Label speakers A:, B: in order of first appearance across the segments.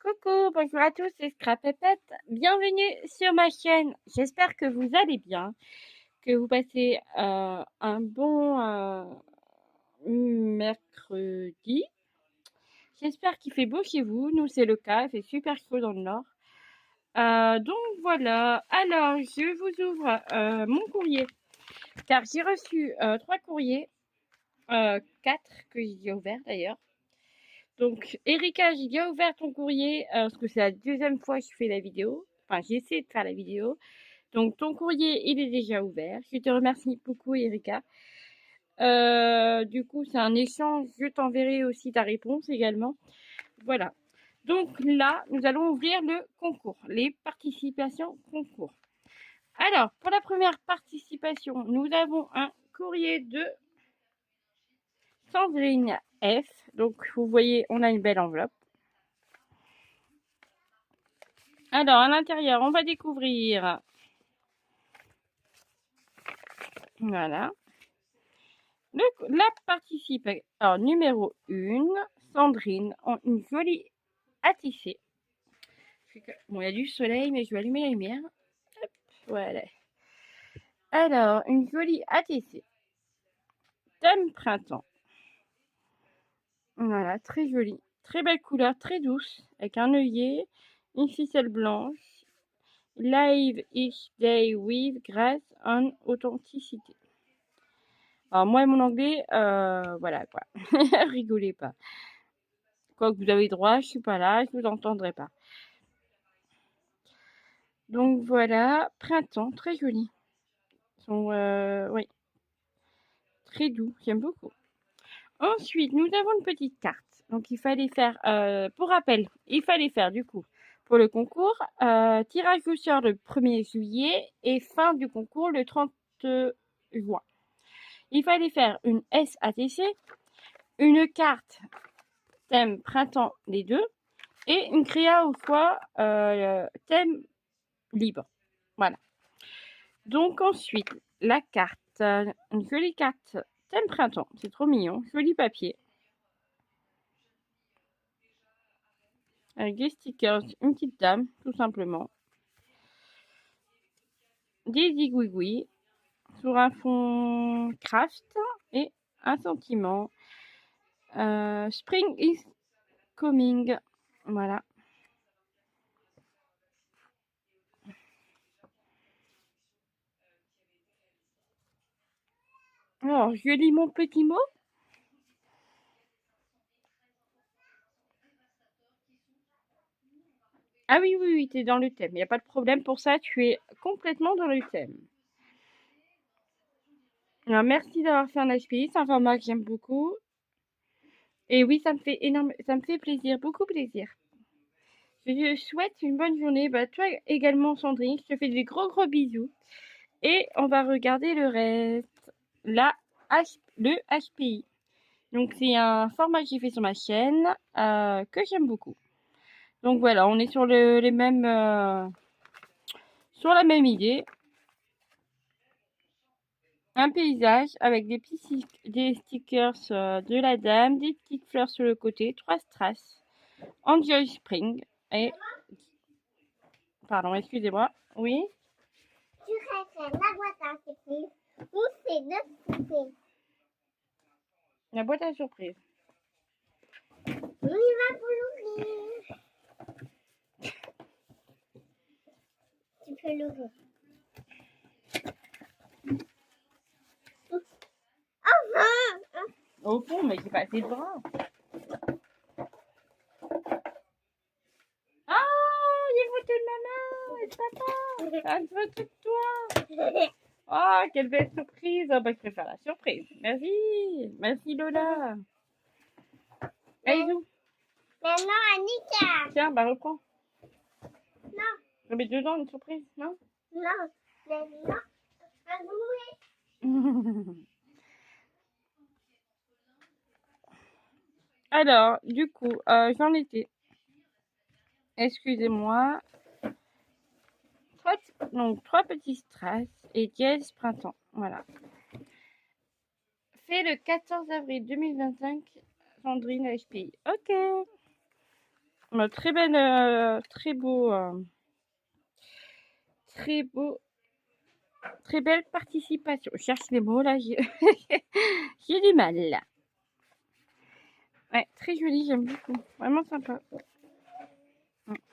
A: Coucou, bonjour à tous, c'est Scrapépette. Bienvenue sur ma chaîne. J'espère que vous allez bien, que vous passez un bon mercredi. J'espère qu'il fait beau chez vous. Nous, c'est le cas, il fait super chaud dans le nord. Donc voilà, alors je vous ouvre mon courrier, car j'ai reçu 3 courriers, 4 que j'ai ouverts d'ailleurs. Donc, Erika, j'ai bien ouvert ton courrier parce que c'est la deuxième fois que je fais la vidéo. Enfin, j'essaie de faire la vidéo. Donc, ton courrier, il est déjà ouvert. Je te remercie beaucoup, Erika. Du coup, c'est un échange. Je t'enverrai aussi ta réponse également. Voilà. Donc là, nous allons ouvrir le concours, les participations concours. Alors, pour la première participation, nous avons un courrier de Sandrine F. Donc, vous voyez, on a une belle enveloppe. Alors, à l'intérieur, on va découvrir, voilà, la participation. Alors, numéro 1, Sandrine, en une jolie attissée. Bon, il y a du soleil, mais je vais allumer la lumière. Hop, voilà. Alors, une jolie attissée. Thème printemps. Voilà, très jolie. Très belle couleur, très douce, avec un œillet, une ficelle blanche. Live each day with grace and authenticité. Alors moi et mon anglais, voilà quoi. Rigolez pas. Quoi que vous avez droit, je suis pas là, je vous entendrai pas. Donc voilà, printemps, très joli. Ils sont, oui, très doux, j'aime beaucoup. Ensuite, nous avons une petite carte. Donc il fallait faire, pour rappel, il fallait faire du coup, pour le concours, tirage au sort le 1er juillet et fin du concours le 30 juin. Il fallait faire une SATC, une carte thème printemps les deux, et une créa au choix thème libre. Voilà. Donc ensuite, la carte, une jolie carte thème printemps, c'est trop mignon, joli papier. Avec des stickers, une petite dame, tout simplement. Des zigouigouis sur un fond craft et un sentiment. Spring is coming. Voilà. Alors, je lis mon petit mot. Ah oui, oui, oui, tu es dans le thème. Il n'y a pas de problème pour ça. Tu es complètement dans le thème. Alors, merci d'avoir fait un HPI. C'est un format que j'aime beaucoup. Et oui, ça me fait plaisir, beaucoup plaisir. Je te souhaite une bonne journée. Bah, toi également, Sandrine. Je te fais des gros gros bisous. Et on va regarder le reste. Là, le HPI. Donc, c'est un format que j'ai fait sur ma chaîne que j'aime beaucoup. Donc voilà, on est sur les mêmes, sur la même idée. Un paysage avec des stickers de la dame, des petites fleurs sur le côté, 3 strass, Enjoy Spring et... Pardon, excusez-moi. Oui.
B: Tu préfères la boîte à surprise ou c'est notre surprise?
A: La boîte à surprise.
B: On y va pour l'ouvrir. Tu peux l'ouvrir.
A: Au fond, mais j'ai pas assez de bras. Ah, il y a une photo de maman et de papa. Une photo de toi. Ah, quelle belle surprise. Oh, bah, je préfère la surprise. Merci. Merci, Lola. Allez, où?
B: Maintenant, Annika.
A: Tiens, bah, reprends.
B: Non.
A: Je mets dedans une surprise, non?
B: Non. Maintenant, à jouer.
A: Alors, du coup, j'en étais. Excusez-moi. 3 petits strass et dièse printemps. Voilà. Fait le 14 avril 2025, Sandrine HPI. Ok. Très belle, très beau, très belle participation. Je cherche les mots là, j'ai j'ai du mal là. Ouais, très joli, j'aime beaucoup. Vraiment sympa.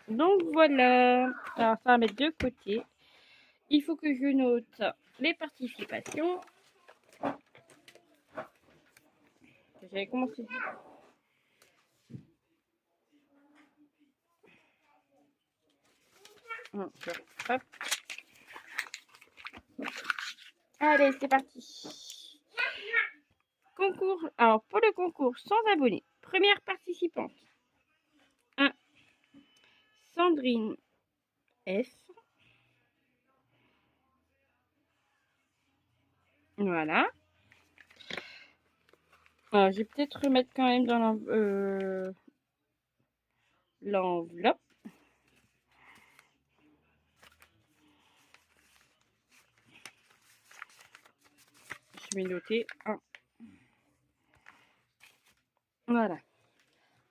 A: Donc voilà. Alors ça va mettre de côté. Il faut que je note les participations. J'avais commencé. Hop. Allez, c'est parti. Concours. Alors, pour le concours sans abonnés, première participante. 1. Sandrine F. Voilà. Alors, je vais peut-être remettre quand même dans l'enveloppe. Je vais noter 1. Voilà.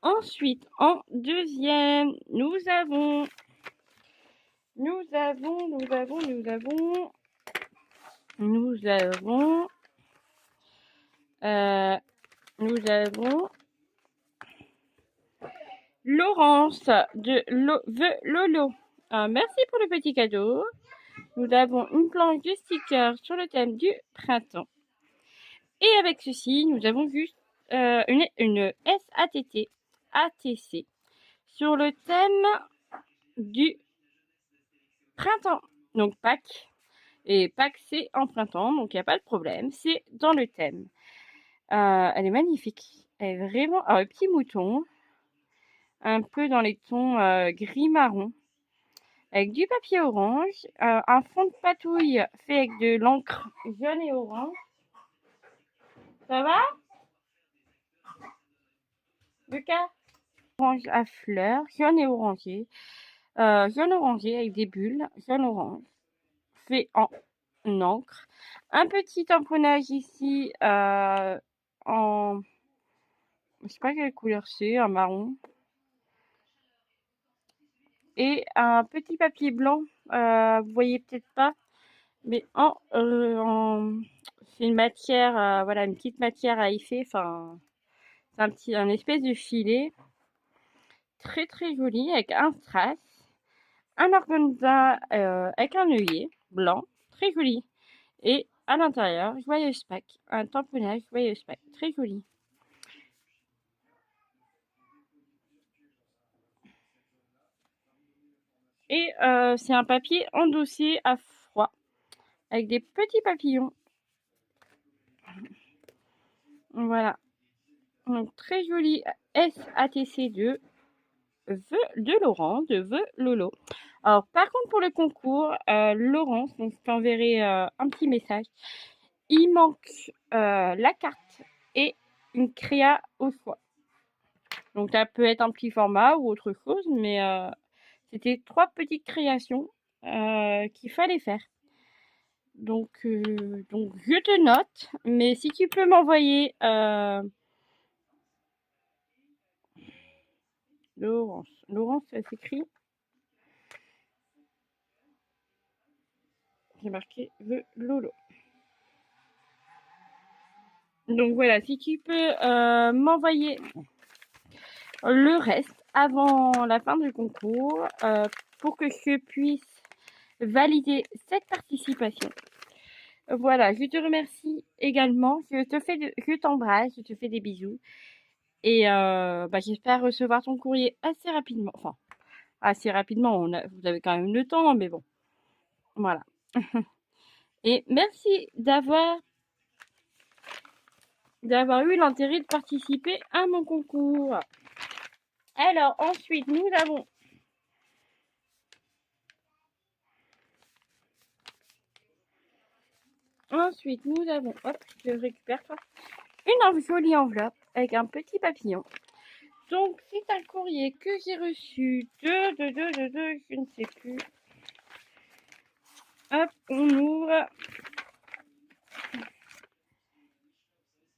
A: Ensuite, en deuxième, nous avons Laurence de Lolo. Merci pour le petit cadeau. Nous avons une planche de stickers sur le thème du printemps. Et avec ceci, nous avons juste une ATC sur le thème du printemps. Donc Pâques. Et Pâques, c'est en printemps, donc il n'y a pas de problème. C'est dans le thème. Elle est magnifique. Elle est vraiment... Alors, le petit mouton, un peu dans les tons gris-marron, avec du papier orange, un fond de patouille fait avec de l'encre jaune et orange. Ça va, Lucas? Orange à fleurs, jaune et orangé. Jaune orangé avec des bulles, jaune orange, fait en encre. Un petit tamponnage ici en... Je sais pas quelle couleur c'est, un marron. Et un petit papier blanc, vous voyez peut-être pas, mais c'est une matière, voilà, une petite matière à effet, enfin, c'est un espèce de filet, très très joli, avec un strass, un organza avec un œillet blanc, très joli, et à l'intérieur, joyeuse Pâques, un tamponnage joyeuse Pâques, très joli. Et c'est un papier endossé à froid, avec des petits papillons. Voilà. Donc, très joli SATC de Laurent, de Lolo. Alors, par contre, pour le concours, Laurence, donc je t'enverrai un petit message. Il manque la carte et une créa au choix. Donc, ça peut être un petit format ou autre chose, mais c'était 3 petites créations qu'il fallait faire. Donc, je te note, mais si tu peux m'envoyer Laurence, ça s'écrit. J'ai marqué The Lolo. Donc voilà, si tu peux m'envoyer le reste avant la fin du concours pour que je puisse valider cette participation. Voilà, je te remercie également. Je t'embrasse, je te fais des bisous. Et j'espère recevoir ton courrier assez rapidement. Enfin, assez rapidement, vous avez quand même le temps, mais bon. Voilà. Et merci d'avoir eu l'intérêt de participer à mon concours. Alors, ensuite, nous avons hop, je récupère ça, une jolie enveloppe avec un petit papillon. Donc, c'est un courrier que j'ai reçu je ne sais plus. Hop, on ouvre.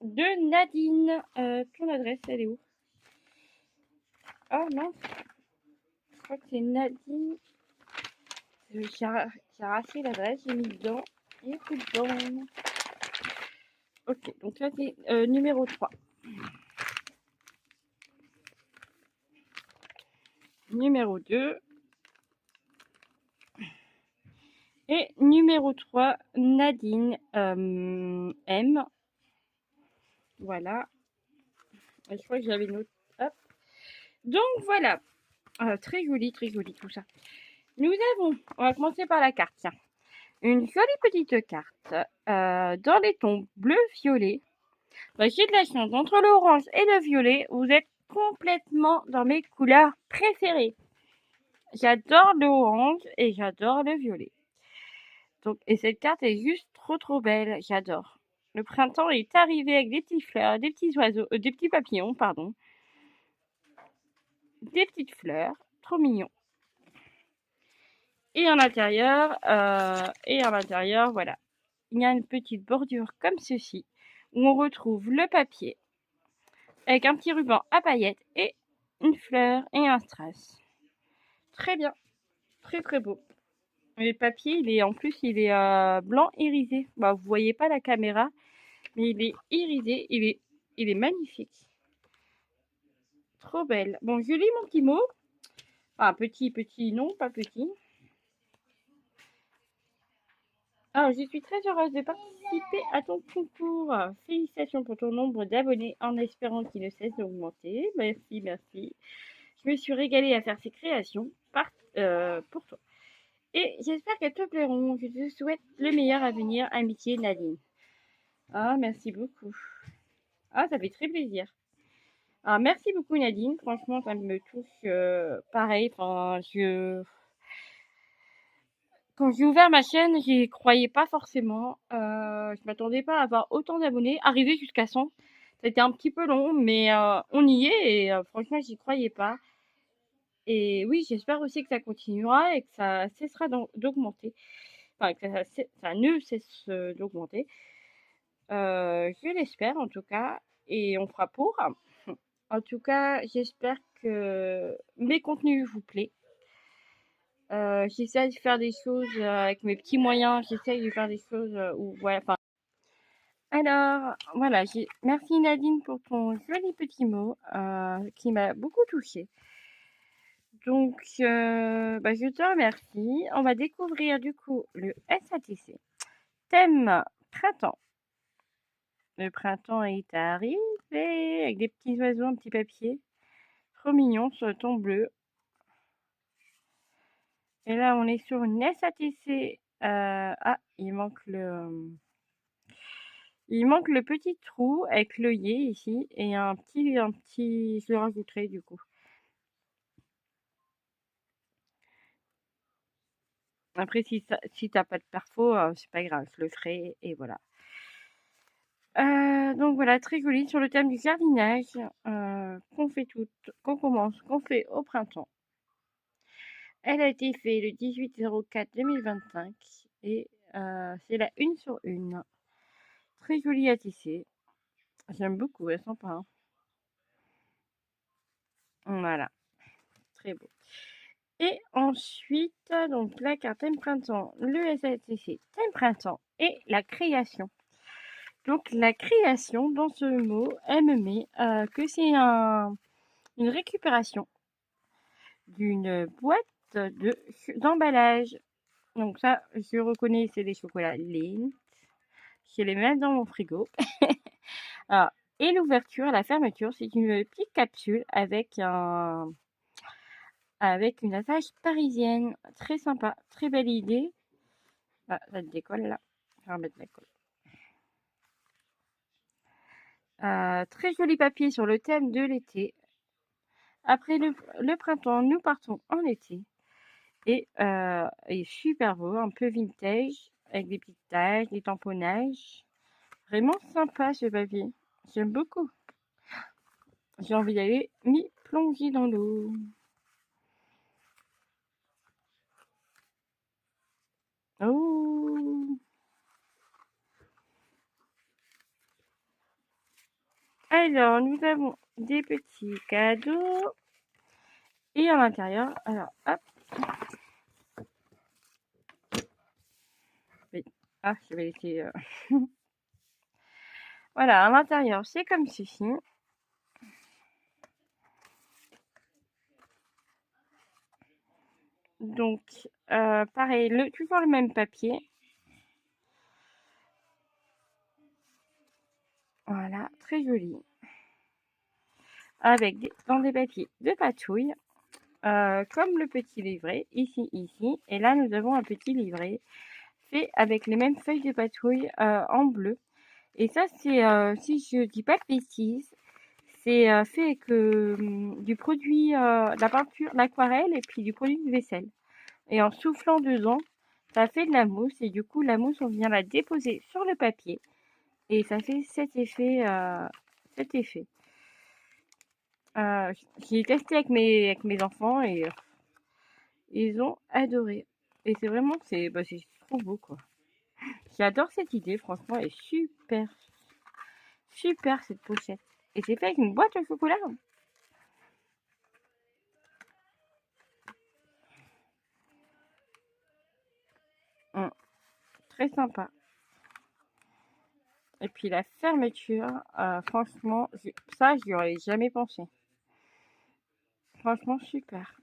A: De Nadine. Ton adresse, elle est où? Oh non. crois que c'est Nadine. J'ai arraché l'adresse, j'ai mis dedans. Et tout dedans. Ok, donc là c'est numéro 3. Numéro 2. Et numéro 3, Nadine M. Voilà. Je crois que j'avais noté. Hop. Donc voilà. Très joli tout ça. Nous avons, on va commencer par la carte. Tiens. Une jolie petite carte dans les tons bleu-violet. J'ai de la chance. Entre l'orange et le violet, vous êtes complètement dans mes couleurs préférées. J'adore l'orange et j'adore le violet. Donc, et cette carte est juste trop belle. J'adore. Le printemps est arrivé avec des petites fleurs, des petits oiseaux, des petits papillons, pardon. Des petites fleurs. Trop mignon. Et à l'intérieur, voilà. Il y a une petite bordure comme ceci, où on retrouve le papier, avec un petit ruban à paillettes et une fleur et un strass. Très bien. Très beau. Le papier, il est blanc irisé. Bah, vous voyez pas la caméra, mais il est irisé. Il est magnifique. Trop belle. Bon, je lis mon petit mot. Enfin, petit, non, pas petit. Alors, je suis très heureuse de participer à ton concours. Félicitations pour ton nombre d'abonnés en espérant qu'il ne cesse d'augmenter. Merci. Je me suis régalée à faire ces créations pour toi. Et j'espère qu'elles te plairont. Je te souhaite le meilleur à venir. Amitié, Nadine. Ah, merci beaucoup. Ah, ça fait très plaisir. Ah, merci beaucoup, Nadine. Franchement, ça me touche pareil. Enfin, quand j'ai ouvert ma chaîne, j'y croyais pas forcément. Je m'attendais pas à avoir autant d'abonnés. Arriver jusqu'à 100, c'était un petit peu long, mais on y est et franchement, j'y croyais pas. Et oui, j'espère aussi que ça continuera et que ça cessera d'augmenter. Enfin, que ça ne cesse d'augmenter. Je l'espère en tout cas et on fera pour. En tout cas, j'espère que mes contenus vous plaisent. J'essaie de faire des choses avec mes petits moyens. J'essaie de faire des choses où, ouais, enfin. Alors, voilà, merci Nadine pour ton joli petit mot qui m'a beaucoup touchée. Donc, je te remercie. On va découvrir du coup le SATC. Thème printemps. Le printemps est arrivé avec des petits oiseaux en petit papier. Trop mignon sur le ton bleu. Et là, on est sur une SATC. Il manque le petit trou avec l'œillet ici et un petit, je le rajouterai du coup. Après, si t'as pas de perfo, c'est pas grave, je le ferai et voilà. Donc voilà, très joli sur le thème du jardinage qu'on fait au printemps. Elle a été faite le 18/04/2025 et c'est la 1 sur 1. Très jolie à tisser. J'aime beaucoup, elle est sympa. Hein. Voilà, très beau. Et ensuite, donc la carte thème printemps, le SATC thème printemps et la création. Donc la création, dans ce mot, elle me met que c'est une récupération d'une boîte d'emballage. Donc ça, je reconnais, c'est des chocolats Lindt. Je les mets dans mon frigo. Alors, et l'ouverture, la fermeture, c'est une petite capsule avec une attache parisienne. Très sympa, très belle idée. Ah, ça décolle là. Je vais remettre la colle. Très joli papier sur le thème de l'été. Après le printemps, nous partons en été. Et super beau, un peu vintage, avec des petites taches, des tamponnages. Vraiment sympa ce papier. J'aime beaucoup. J'ai envie d'aller m'y plonger dans l'eau. Oh! Alors, nous avons des petits cadeaux. Et à l'intérieur, alors hop. Oui. Ah, je vais laisser. Voilà, à l'intérieur, c'est comme ceci. Donc, pareil, toujours le même papier. Voilà, très joli. Avec dans des papiers de patouille, comme le petit livret, ici. Et là, nous avons un petit livret fait avec les mêmes feuilles de patouille en bleu. Et ça, c'est, si je dis pas de bêtises, c'est fait avec du produit, de la peinture, l'aquarelle et puis du produit de vaisselle. Et en soufflant dedans, ça fait de la mousse et du coup, la mousse, on vient la déposer sur le papier et ça fait cet effet, cet effet. J'ai testé avec mes enfants et ils ont adoré. Et c'est vraiment, c'est trop beau quoi. J'adore cette idée, franchement, elle est super, super cette pochette. Et c'est fait avec une boîte au chocolat. Très sympa. Et puis la fermeture, franchement, ça, j'y aurais jamais pensé. Franchement, super.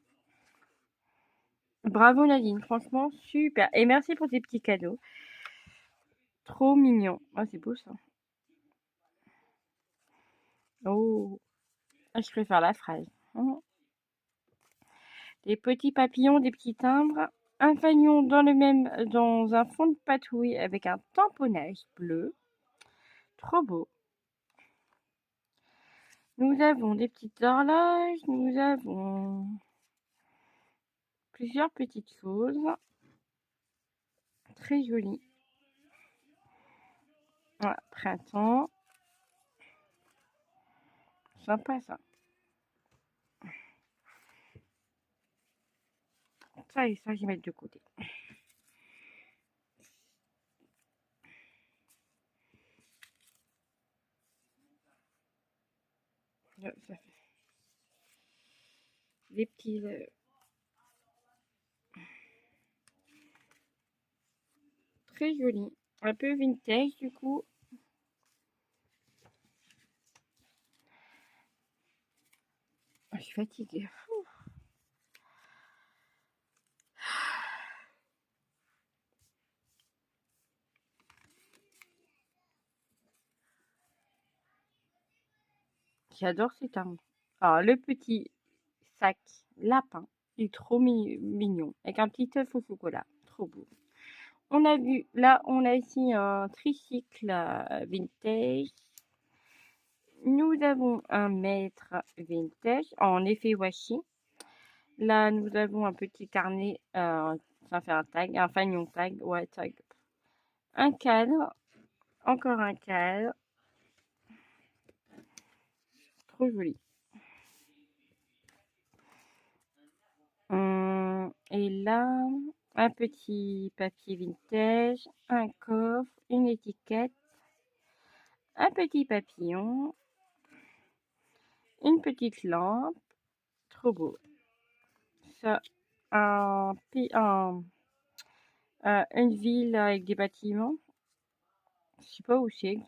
A: Bravo Nadine, franchement, super. Et merci pour tes petits cadeaux. Trop mignon. Ah, c'est beau ça. Oh, ah, je préfère la fraise. Oh. Des petits papillons, des petits timbres. Un fanion dans un fond de patouille avec un tamponnage bleu. Trop beau. Nous avons des petites horloges. Nous avons plusieurs petites choses. Très jolies. Voilà, printemps. Sympa ça. Ça et ça, je vais mettre de côté. Là, ça fait des petits... très jolis. Un peu vintage du coup. Ah, je suis fatiguée. J'adore cet arbre. Alors, le petit sac lapin, il est trop mignon. Avec un petit œuf au chocolat. Trop beau. On a vu, là, on a ici un tricycle vintage. Nous avons un mètre vintage en effet washi. Là, nous avons un petit carnet, ça fait un tag, un fanion tag, ouais, tag. Un cadre, encore un cadre. Trop joli. Et là, un petit papier vintage, un coffre, une étiquette, un petit papillon, une petite lampe. Trop beau. Ça, une ville avec des bâtiments. Je sais pas où c'est.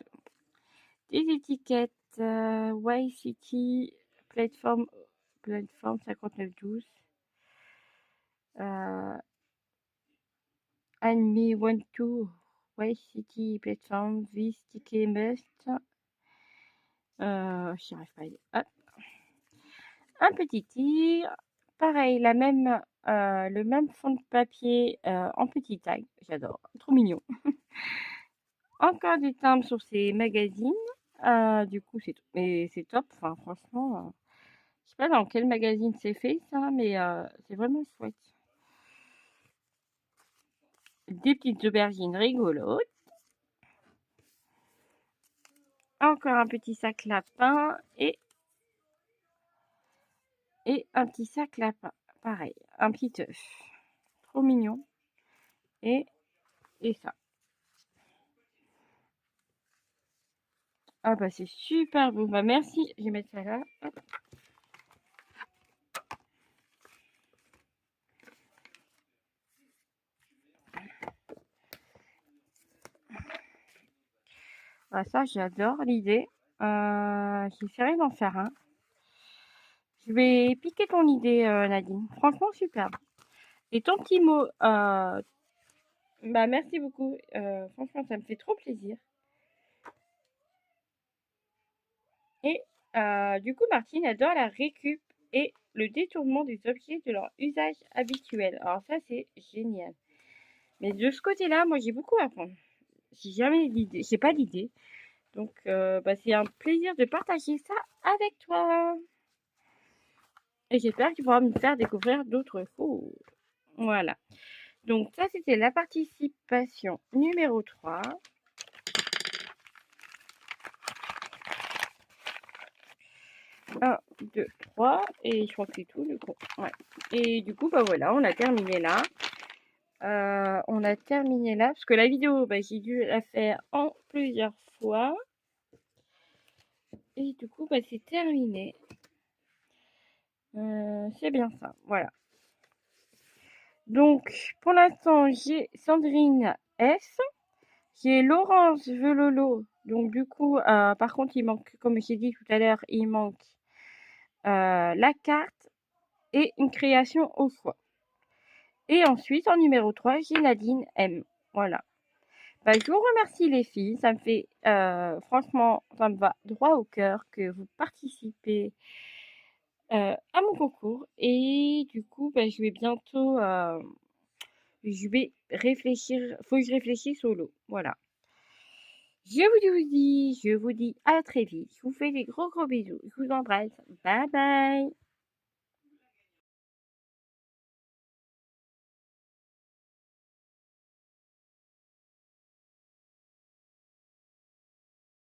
A: Des étiquettes Y City plateforme 5912. And me want to Y City plateforme this ticket must. J'y arrive pas à dire. Hop. Un petit tigre. Pareil, le même fond de papier en petit tag. J'adore. Trop mignon. Encore des timbres sur ces magazines. Du coup, c'est top. Enfin, franchement, je sais pas dans quel magazine c'est fait ça, mais c'est vraiment chouette. Des petites aubergines rigolotes. Encore un petit sac lapin et un petit sac lapin. Pareil, un petit œuf. Trop mignon. Et ça. Ah bah c'est super beau. Bah merci. Je vais mettre ça là. Hop. Ah, ça, j'adore l'idée. J'essaierai d'en faire un. Je vais piquer ton idée, Nadine. Franchement, superbe. Et ton petit mot, bah merci beaucoup. Franchement, ça me fait trop plaisir. Et du coup, Martine adore la récup et le détournement des objets de leur usage habituel. Alors ça, c'est génial. Mais de ce côté-là, moi, j'ai beaucoup à apprendre. J'ai pas d'idée. Donc, bah, c'est un plaisir de partager ça avec toi. Et j'espère que tu pourras me faire découvrir d'autres choses. Voilà. Donc, ça, c'était la participation numéro 3. Un, 2, 3. Et je crois que c'est tout, du coup. Ouais. Et du coup, bah voilà, on a terminé là. Parce que la vidéo, bah, j'ai dû la faire en plusieurs fois. Et du coup, bah, c'est terminé. C'est bien ça, voilà. Donc, pour l'instant, j'ai Sandrine S. J'ai Laurence Velolo. Donc, du coup, par contre, il manque, comme j'ai dit tout à l'heure, il manque la carte et une création au choix. Et ensuite, en numéro 3, j'ai Nadine M. Voilà. Bah, je vous remercie les filles. Ça me fait, franchement, ça me va droit au cœur que vous participez à mon concours. Et du coup, bah, je vais bientôt, je vais réfléchir. Faut que je réfléchisse solo. Voilà. Je vous dis à très vite. Je vous fais des gros bisous. Je vous embrasse. Bye bye.